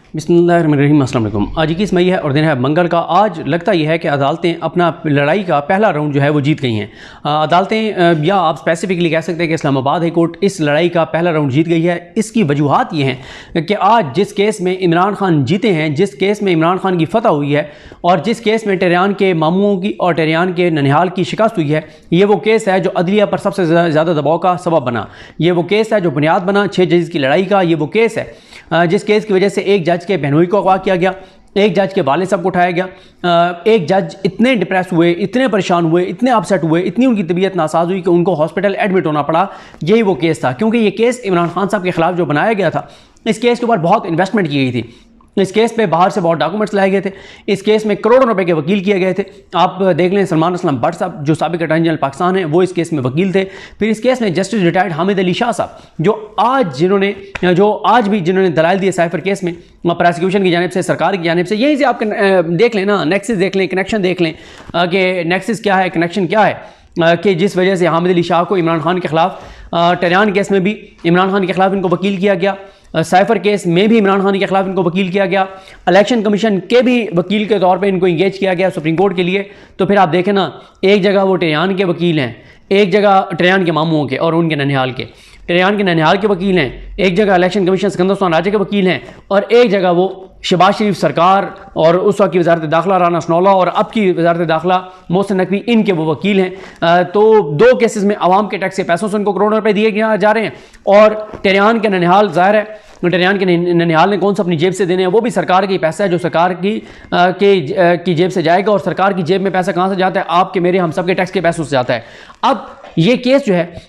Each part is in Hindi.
बिस्मिल्लाहिर्रहमानिर्रहीम। अस्सलाम वालेकुम। आज 21 मई है और दिन है मंगल का। आज लगता यह है कि अदालतें अपना लड़ाई का पहला राउंड जो है वो जीत गई हैं। अदालतें या आप स्पेसिफिकली कह सकते हैं कि इस्लामाबाद हाई कोर्ट इस लड़ाई का पहला राउंड जीत गई है। इसकी वजूहात ये हैं कि आज जिस केस में इमरान खान जीते हैं, जिस केस में इमरान खान की फतह हुई है और जिस केस में टेहरान के मामूओं की और टेहरान के ननिहाल की शिकस्त हुई है, ये वो केस है जो अदलिया पर सबसे ज़्यादा दबाव का सबब बना। ये वो केस है जो बुनियाद बना 6 जज की लड़ाई का। ये वो केस है जिस केस की वजह से एक जज के बहनोई को अगवा किया गया, एक जज के वालिद साहब को उठाया गया। एक जज इतने डिप्रेस हुए, इतने परेशान हुए, इतने अपसेट हुए, इतनी उनकी तबीयत नासाज हुई कि उनको हॉस्पिटल एडमिट होना पड़ा। यही वो केस था, क्योंकि ये केस इमरान खान साहब के खिलाफ जो बनाया गया था, इस केस के ऊपर बहुत इन्वेस्टमेंट की गई थी। इस केस पे बाहर से बहुत डॉक्यूमेंट्स लाए गए थे। इस केस में करोड़ों रुपए के वकील किए गए थे। आप देख लें, सलमान असलम भट्ट साहब जो साबिक अटॉर्नी जनरल पाकिस्तान हैं, वो इस केस में वकील थे। फिर इस केस में जस्टिस रिटायर्ड हामिद अली शाह साहब जो आज भी जिन्होंने दलाइल दिए साइफर केस में प्रोसिक्यूशन की जानिब से, सरकार की जानिब से। यहीं से आप देख लें ना, नेक्सस देख लें, कनेक्शन देख लें कि नेक्सस क्या है, कनेक्शन क्या है कि जिस वजह से हामिद अली शाह को इमरान खान के खिलाफ टेहरान केस में भी इमरान खान के खिलाफ इनको वकील किया गया, साइफर केस में भी इमरान खान के खिलाफ इनको वकील किया गया, इलेक्शन कमीशन के भी वकील के तौर पे इनको इंगेज किया गया सुप्रीम कोर्ट के लिए। तो फिर आप देखें ना, एक जगह वो टेहरान के वकील हैं, एक जगह टेहरान के मामूओं के और उनके ननिहाल के, टेहरान के ननिहाल के वकील हैं, एक जगह इलेक्शन कमीशन सिकंदर उस्मान राजा के वकील हैं, और एक जगह वो शहबाज शरीफ सरकार और उस वक्त की वजारत दाखिला राना सनौला और अब की वजारत दाखिला मोहसिन नकवी, इनके वो वकील हैं। तो 2 केसेस में आवाम के टैक्स के पैसों से उनको करोड़ों रुपए दिए जा रहे हैं। और टेहरान के ननिहाल, ज़ाहिर है टेहरान के ननिहाल ने कौन सा अपनी जेब से देने हैं, वो भी सरकार की पैसा है जो सरकार की जेब से जाएगा। और सरकार की जेब में पैसा कहाँ से जाता है? आपके, मेरे, हम सब के टैक्स के पैसों से जाता है। अब ये केस जो है,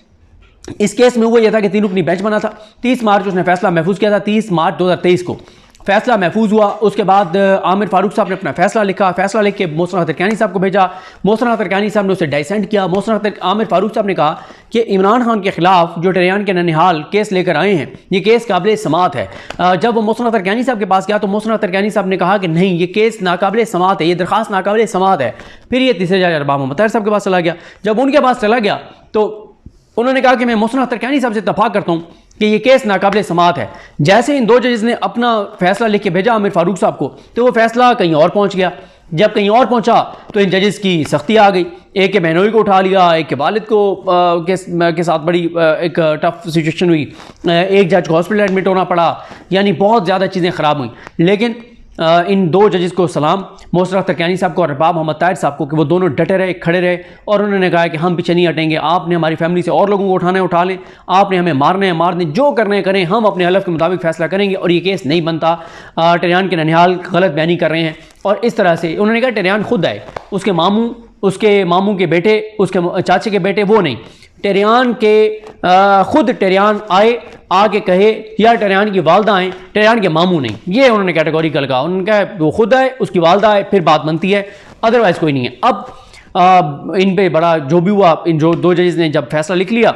इस केस में वो ये था कि 3 रुकनी बेंच बना था। 30 मार्च उसने फैसला महफूज किया था। 30 मार्च 2023 को फैसला महफूज हुआ। उसके बाद आमिर फारूक साहब ने अपना फैसला लिखा। फैसला लिख के मोहसिन तरकानी साहब को भेजा। मोहसिन तरकानी साहब ने उसे डाइसेंट किया। आमिर फारूक साहब ने कहा कि इमरान खान के खिलाफ जो टेहरान के ननिहाल केस लेकर आए हैं, ये केस काबिल समात है। जब वो मोहसिन तरकानी साहब के पास गया तो मोहसिन तरकानी साहब ने कहा कि नहीं, ये केस नाकाबिल समात है, ये दरख्वास्त नाकाबिल समात है। फिर ये तीसरे जज अरबाब मोहम्मद ताहिर साहब के पास चला गया। जब उनके पास चला गया तो उन्होंने कहा कि मैं मोहसिन तरकानी साहब से इत्तफाक करता हूँ कि ये केस नाकाबिल समात है। जैसे इन 2 जजेस ने अपना फैसला लिख के भेजा आमिर फारूक साहब को, तो वो फैसला कहीं और पहुंच गया। जब कहीं और पहुंचा तो इन जजेस की सख्ती आ गई। एक के बहनोई को उठा लिया, एक के वालिद को के साथ बड़ी एक टफ सिचुएशन हुई, एक जज को हॉस्पिटल एडमिट होना पड़ा, यानी बहुत ज़्यादा चीज़ें ख़राब हुई। लेकिन इन 2 जजेस को सलाम, मोहसिन तरकानी साहब को और अरबाब मोहम्मद ताहिर साहब को, कि वो दोनों डटे रहे, खड़े रहे और उन्होंने कहा कि हम पीछे नहीं हटेंगे। आपने हमारी फैमिली से और लोगों को उठाना है उठा लें, आपने हमें मारना है मार दें, जो करना है करें, हम अपने हलफ के मुताबिक फैसला करेंगे और ये केस नहीं बनता। टेहरान के ननिहाल गलत बयानी कर रहे हैं। और इस तरह से उन्होंने कहा टेहरान खुद आए, उसके मामू के बेटे, उसके चाचे के बेटे, वो नहीं, टेहरान के खुद टेहरान आए, आके कहे, या टेहरान की वालदा आए, टेहरान के मामू नहीं। ये उन्होंने कैटेगोरिकल कहा। उन्होंने कहा वो खुद आए, उसकी वालदा आए, फिर बात बनती है, अदरवाइज कोई नहीं है। अब इन पे बड़ा जो भी हुआ, इन जो 2 जजेस ने जब फैसला लिख लिया,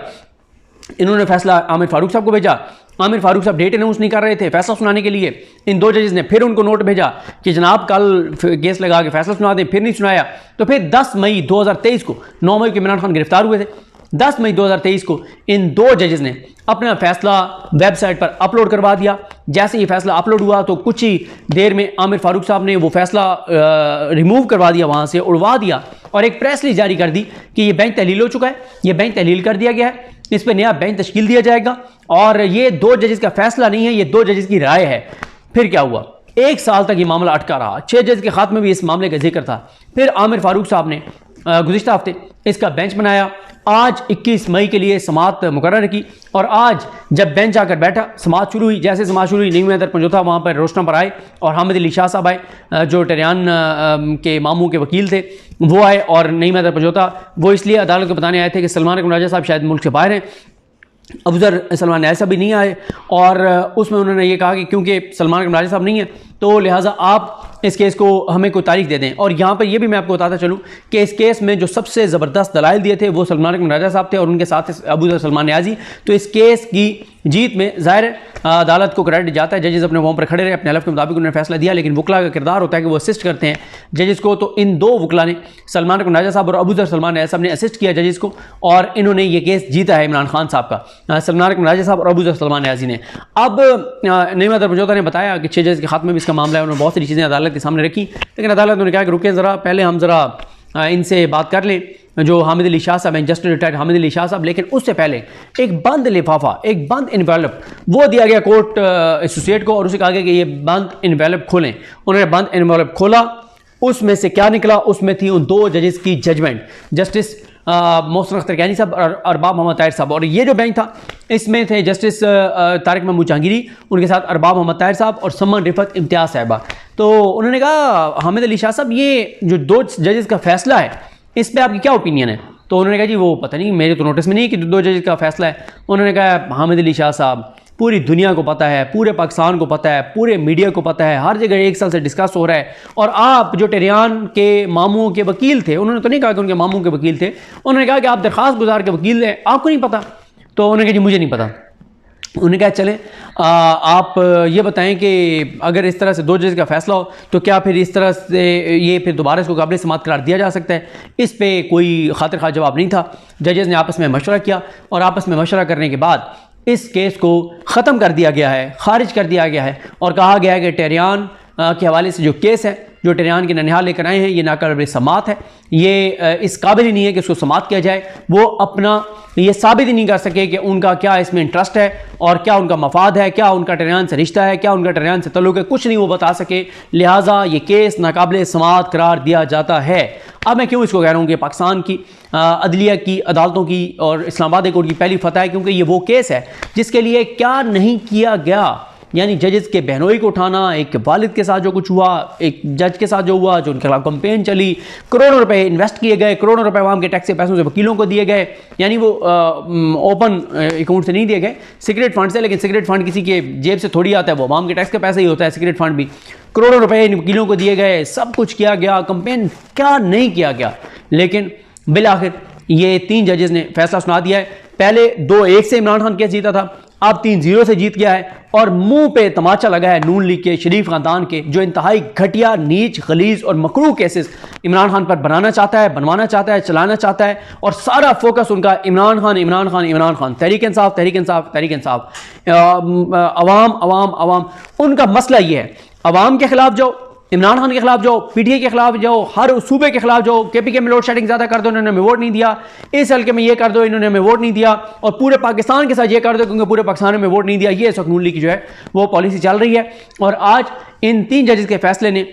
इन्होंने फैसला आमिर फारूक साहब को भेजा। आमिर फारूक साहब डेट अनाउंस नहीं कर रहे थे फैसला सुनाने के लिए। इन 2 जजेस ने फिर उनको नोट भेजा कि जनाब कल केस लगा के फैसला सुना दें, फिर नहीं सुनाया। तो फिर 10 मई 2023 को, 9 मई को इमरान खान गिरफ्तार हुए थे। 10 मई 2023 को इन 2 जजेस ने अपना फैसला वेबसाइट पर अपलोड करवा दिया। जैसे ये फैसला अपलोड हुआ तो कुछ ही देर में आमिर फारूक साहब ने वो फैसला रिमूव करवा दिया, वहाँ से उड़वा दिया और एक प्रेस रिलीज जारी कर दी कि ये बेंच तहलील हो चुका है, ये बेंच तहलील कर दिया गया है, इस पर नया बेंच तश्कील दिया जाएगा और ये 2 जजेस का फैसला नहीं है, ये 2 जजेस की राय है। फिर क्या हुआ? 1 साल तक ये मामला अटका रहा। 6 जज के खात्मे में भी इस मामले का जिक्र था। फिर आमिर फारूक साहब ने गुज़िश्ता हफ्ते इसका बेंच बनाया। आज 21 मई के लिए समात मुकर्रर की और आज जब बेंच आकर बैठा, समात शुरू हुई। जैसे समात शुरू हुई, नईम हैदर पंजोथा वहाँ पर रोशना पर आए और हामिद अली शाह साहब आए जो टेहरान के मामू के वकील थे, वो आए। और नईम हैदर पंजोथा वो इसलिए अदालत को बताने आए थे कि सलमान राजा साहब शायद मुल्क से बाहर हैं। अफजर सलमान ऐसा भी नहीं आए और उसमें उन्होंने ये कहा कि क्योंकि सलमान राजा साहब नहीं है तो लिहाजा आप इस केस को हमें कोई तारीख दे दें। और यहाँ पर यह भी मैं आपको बताता चलूँ कि इस केस में जो सबसे ज़बरदस्त दलाइल दिए थे वो सलमान अकबर राजा साहब थे और उनके साथ अबू ज़र सलमान न्याजी। तो इस केस की जीत में ज़ाहिर अदालत को क्रेडिट जाता है, जजेस अपने वहाँ पर खड़े रहे, अपने हलफ के मुताबिक उन्होंने फैसला दिया, लेकिन वकला का किरदार होता है कि वो असिस्ट करते हैं जजेस को। तो इन दो वकला ने, सलमान अकबर राजा साहब और अबू ज़र सलमान न्याजी साहब ने असिस्ट किया जजेस को और इन्होंने ये केस जीता है इमरान खान साहब का, सलमान अकबर राजा साहब और अबू ज़र सलमान न्याजी ने। अब नईम अदर मंजोता ने बताया कि 6 जजेस के खात्मे में इसका मामला है, उन्होंने बहुत सारी चीज़ें अदालत के सामने रखी, लेकिन अदालत ने कहा कि रुके ज़रा, पहले हम ज़रा इनसे बात कर लें, जो हामिद अली शाह साहब हैं, जस्टिस रिटायर्ड हामिद अली शाह साहब। लेकिन उससे पहले एक बंद लिफाफा, एक बंद इन्वेलप वो दिया गया कोर्ट एसोसिएट को और उसे कहा गया कि ये बंद इन्वेलप खोलें। उन्होंने बंद इन्वेलप खोला, उसमें से क्या निकला? उसमें थी उन 2 जजेस की जजमेंट, जस्टिस मोहसिन अख्तर कैनी साहब और अरबाब मोहम्मद ताहिर साहब। और ये जो बेंच था इसमें थे जस्टिस तारिक महमूद जहांगीरी, उनके साथ अरबाब मोहम्मद ताहिर साहब और सम्मान रिफत इम्तियाज़ साहिबा। तो उन्होंने कहा हामिद अली शाह साहब, ये जो 2 जजेस का फैसला है इस पर आपकी क्या ओपिनियन है? तो उन्होंने कहा जी वो पता नहीं, मेरे तो नोटिस में नहीं कि 2 जजेस का फैसला है। उन्होंने कहा हामिद अली शाह साहब, पूरी दुनिया को पता है, पूरे पाकिस्तान को पता है, पूरे मीडिया को पता है, हर जगह 1 साल से डिस्कस हो रहा है, और आप जो टेरियान के मामूओं के वकील थे, उन्होंने तो नहीं कहा कि उनके मामूओं के वकील थे, उन्होंने कहा कि आप दरख्वास्त गुजार के वकील हैं, आपको नहीं पता। तो उन्होंने कहा जी मुझे नहीं पता। उन्होंने कहा चलें आप ये बताएं कि अगर इस तरह से 2 जजेस का फैसला हो तो क्या फिर इस तरह से ये फिर दोबारा इसको काबिल समाअत करार दिया जा सकता है? इस पे कोई खातिर खा जवाब नहीं था। जजेस ने आपस में मशवरा किया और आपस में मशवरा करने के बाद इस केस को ख़त्म कर दिया गया है, खारिज कर दिया गया है और कहा गया है कि टेरियान के हवाले से जो केस है, जो टेरियान के ननिहाल लेकर आए हैं, ये नाकाबिल समाअत है, ये इस काबिल ही नहीं है कि इसको समाअत किया जाए। वो अपना ये साबित ही नहीं कर सके कि उनका क्या इसमें इंटरेस्ट है और क्या उनका मफाद है, क्या उनका टेरियान से रिश्ता है, क्या उनका टेरियान से तल्लुक है, कुछ नहीं वो बता सके। लिहाजा ये केस नाकाबिल समाअत करार दिया जाता है। अब मैं क्यों इसको कह रहा हूँ कि पाकिस्तान की अदलिया की, अदालतों की और इस्लामाबाद हाई कोर्ट की पहली फतह है, क्योंकि ये वो केस है जिसके लिए क्या नहीं किया गया, यानी जजेस के बहनोई को उठाना, एक वालिद के साथ जो कुछ हुआ, एक जज के साथ जो हुआ, जो उनके खिलाफ कंपेन चली, करोड़ों रुपए इन्वेस्ट किए गए, करोड़ों रुपए आवाम के टैक्स के पैसों से वकीलों को दिए गए, यानी वो ओपन अकाउंट से नहीं दिए गए, सीक्रेट फंड से। लेकिन सीक्रेट फंड किसी के जेब से थोड़ी आता है, वो आवाम के टैक्स का पैसा ही होता है सीक्रेट फंड भी। करोड़ों रुपए इन वकीलों को दिए गए, सब कुछ किया गया, कंपेन क्या नहीं किया गया। लेकिन बिलाखिर ये 3 जजेस ने फैसला सुना दिया है। पहले 2-1 से इमरान खान केस जीता था, अब 3-0 से जीत गया है और मुंह पे तमाचा लगा है नून लीग के, शरीफ खानदान के, जो इंतहाई घटिया, नीच, खलीज और मकरूह केसेस इमरान खान पर बनाना चाहता है, बनवाना चाहता है, चलाना चाहता है, और सारा फोकस उनका इमरान खान, इमरान खान, इमरान खान, तहरीक इंसाफ, तहरीक इंसाफ, तहरीक इंसाफ, अवाम अवाम अवाम। उनका मसला ये है, अवाम के खिलाफ जाओ, इमरान खान के खिलाफ जाओ, पीटीआई के खिलाफ जाओ, हर सूबे के खिलाफ जाओ, केपीके में लोड शेडिंग ज्यादा कर दो, इन्होंने हमें वोट नहीं दिया, इस हल्के में ये कर दो, इन्होंने हमें वोट नहीं दिया, और पूरे पाकिस्तान के साथ ये कर दो क्योंकि पूरे पाकिस्तान में वोट नहीं दिया। ये नून लीग की जो है वो पॉलिसी चल रही है। और आज इन 3 जजेस के फैसले ने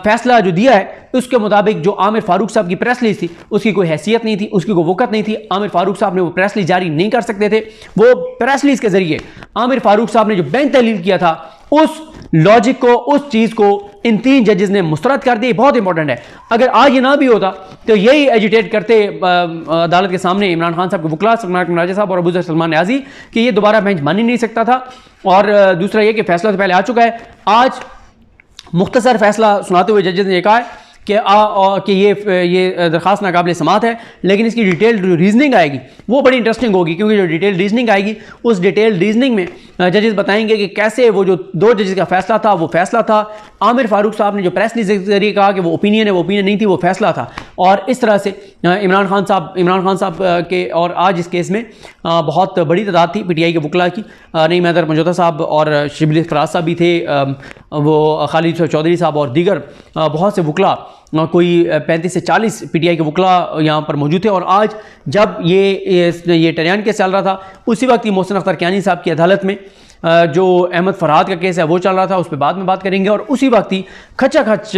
फैसला जो दिया है उसके मुताबिक जो आमिर फारूक साहब की प्रेस रिलीज थी उसकी कोई हैसियत नहीं थी, उसकी कोई वक़्त नहीं थी। आमिर फारूक साहब ने वो प्रेस रिलीज जारी नहीं कर सकते थे। वो प्रेस रिलीज के जरिए आमिर फारूक साहब ने जो बेंच तहलील किया था उस लॉजिक को, उस चीज को इन 3 जजेस ने मुस्तरद कर दी। बहुत इंपॉर्टेंट है। अगर आज ये ना भी होता तो यही एजिटेट करते अदालत के सामने इमरान खान साहब के वकला सलमान राजा साहब और अबू ज़र सलमान न्याजी कि ये दोबारा बेंच मान ही नहीं सकता था। और दूसरा ये कि फैसला तो पहले आ चुका है। आज मुख्तसर फैसला सुनाते हुए जजेस ने कहा है कि ये दरख्वास्त नाकाबिल समाअत है, लेकिन इसकी डिटेल रीजनिंग आएगी वो बड़ी इंटरेस्टिंग होगी, क्योंकि जो डिटेल रीजनिंग आएगी उस डिटेल रीजनिंग में जजेस बताएंगे कि कैसे वो जो 2 जजेस का फैसला था वो फैसला था। आमिर फारूक साहब ने जो प्रेस रिलीज के जरिए कहा कि वो ओपिनियन है, वो ओपिनियन नहीं थी, वो फैसला था। और इस तरह से इमरान खान साहब के, और आज इस केस में बहुत बड़ी तादाद थी पीटीआई के वकला की। नईम अदर मंजोता साहब और शिबली फराज साहब भी थे, वो खालिद चौधरी साहब और दीगर बहुत से वकला, कोई 35 से 40 पीटीआई के वकला यहाँ पर मौजूद थे। और आज जब ये टेरियान केस चल रहा था उसी वक्त मोहसिन अख्तर कैनी साहब की अदालत में जो अहमद फरहाद का केस है वो चल रहा था, उस पर बाद में बात करेंगे। और उसी वक्त ही खचा खच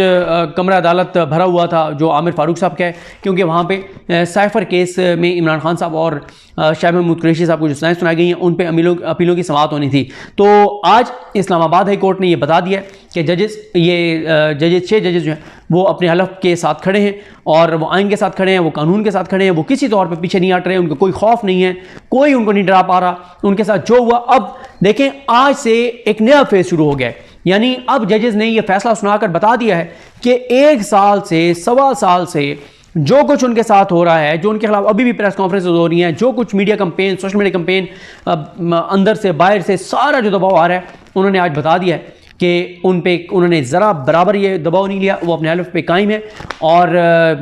कमरा अदालत भरा हुआ था जो आमिर फारूक साहब का है, क्योंकि वहाँ पे साइफर केस में इमरान खान साहब और शाह महमूद कुरैशी साहब को जो सुनाई सुनाई गई हैं उन पर अपीलों की समाअत होनी थी। तो आज इस्लामाबाद हाई कोर्ट ने ये बता दिया कि जजेस 6 जजेस जो हैं वो अपने हलफ के साथ खड़े हैं, और वो आइन के साथ खड़े हैं, वो कानून के साथ खड़े हैं, वो किसी तौर पे पीछे नहीं हट रहे हैं, उनको कोई खौफ नहीं है, कोई उनको नहीं डरा पा रहा। उनके साथ जो हुआ, अब देखें आज से एक नया फेज शुरू हो गया है। यानी अब जजेस ने यह फैसला सुनाकर बता दिया है कि 1 साल से 1.25 साल से जो कुछ उनके साथ हो रहा है, जो उनके खिलाफ अभी भी प्रेस कॉन्फ्रेंसेज हो रही हैं, जो कुछ media campaign, social media campaign, अंदर से बाहर से सारा जो दबाव आ रहा है, उन्होंने आज बता दिया है कि उन पे उन्होंने ज़रा बराबर ये दबाव नहीं लिया, वो अपने हलफ पे कायम है। और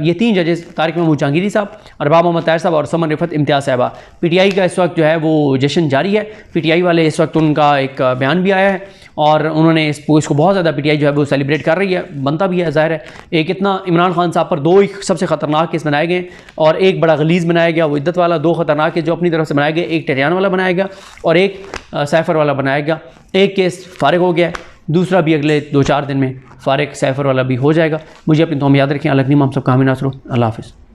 ये 3 जजेस तारिक महमूद जहांगीरी साहब, अरबाब मोहम्मद ताहिर साहब और समन रिफत इम्तियाज़ साहबा। पीटीआई का इस वक्त जो है वो जश्न जारी है। पीटीआई वाले इस वक्त उनका एक बयान भी आया है और उन्होंने इसको बहुत ज़्यादा पीटीआई जो है वो सेलिब्रेट कर रही है, बनता भी है, ज़ाहिर है। एक इतना इमरान खान साहब पर 2 ही सबसे ख़तरनाक केस बनाए गए और एक बड़ा गलीज़ बनाया गया, वो इद्दत वाला। 2 ख़तरनाक केस जो अपनी तरफ से बनाए गए, एक टेरियान वाला बनाया गया और एक सैफर वाला बनाया गया। एक केस फ़ारिग हो गया, दूसरा भी अगले 2-4 दिन में फ़ारिग सैफर वाला भी हो जाएगा। मुझे अपनी दुआ में याद रखें। अल्लाह हम सब का हामी नासरो। अल्लाह हाफ़िज़।